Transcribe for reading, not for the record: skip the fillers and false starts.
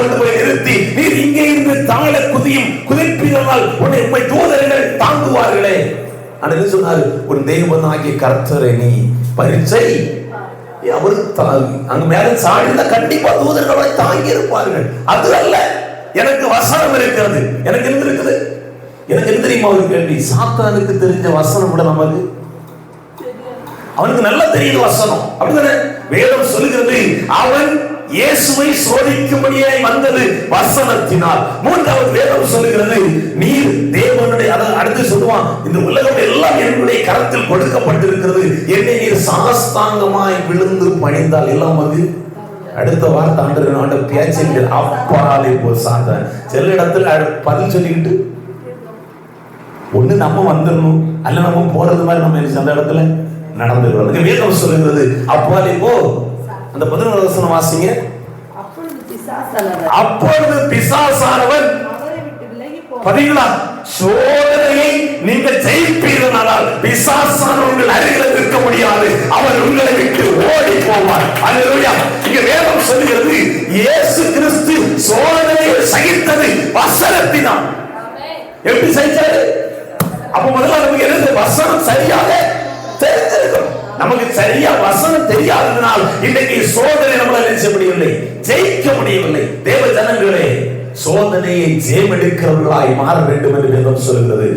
கொண்டு போய் நிறுத்தி, நீர் இங்கே இருந்து தாழ குதிப்பீர்களால் உம்மை தூதர்கள் தாங்குவார்களே. என்ன சொன்னாரு? உன் தேவனாகிய கர்த்தரை நீ பரீட்சை அவரு அங்க மேல சாடினா கண்டிப்பா தூதர்களை தாங்கி இருப்பார்கள். அது அல்ல, எனக்கு வசனம் இருக்கிறது. எனக்கு என்ன இருக்குது? எனக்கு என்ன தெரியுமா ஒரு கேள்வி? சாத்தானுக்கு தெரிஞ்ச வசனம் கூட நமக்கு, அவனுக்கு நல்லா தெரியுது வசனம். அப்படிதானே வேதம் சொல்லுகிறது, அவன் இயேசுவை சோதிக்கும்படியாய் வந்தது வசனத்தினால். மூன்றாவது வேதம் சொல்லுகிறது, நீர் தேவனுடைய, அடுத்து சொல்லுவான், இந்த உலகம் எல்லாம் என்னுடைய கரத்தில் கொடுக்கப்பட்டிருக்கிறது, என்னை நீர் சாஸ்தாங்கமாய் விழுந்து பணிந்தால் எல்லாம் வந்து. அடுத்த வார்த்தை ஆண்டு பேச்சு அப்பாலே போ சாத்தான். சில இடத்துல பதில் சொல்லிக்கிட்டு ஒண்ணு நம்ம வந்துடணும், அல்ல நம்ம போறது மாதிரி நம்ம அந்த இடத்துல நடந்துக்கிறோம். வேதம் சொல்லுகிறது அப்பாலே போ. அந்த 11வது வசனம் வாசிங்க. அப்பொழுது பிசாசானவன், பாத்தீங்களா, சோதனையை நீங்கள் ஜெயிப்பீர்களானால் பிசாசானவன் உங்கள் அருகில் நிற்க முடியாது, அவர் உங்களை விட்டு ஓடி போவார். அல்லேலூயா. இங்க வேதம் சொல்லுகிறது, இயேசு கிறிஸ்து சோதனையை சகித்தது வசனத்தினால். எப்படி சகிச்சாரு? அப்ப முதல்ல நமக்கு என்ன? வசனம் சரியாக தெரிஞ்சிருக்கணும். நமக்கு சரியா வசனம் தெரியாததனால் இன்னைக்கு சோதனை நம்மளால் நினைச்ச முடியவில்லை, ஜெயிக்க முடியவில்லை. தேவ ஜனங்களே, சோதனையை ஜெயம் எடுக்கிறவர்களாய் மாற வேண்டும் என்று வேதம் சொல்கிறது.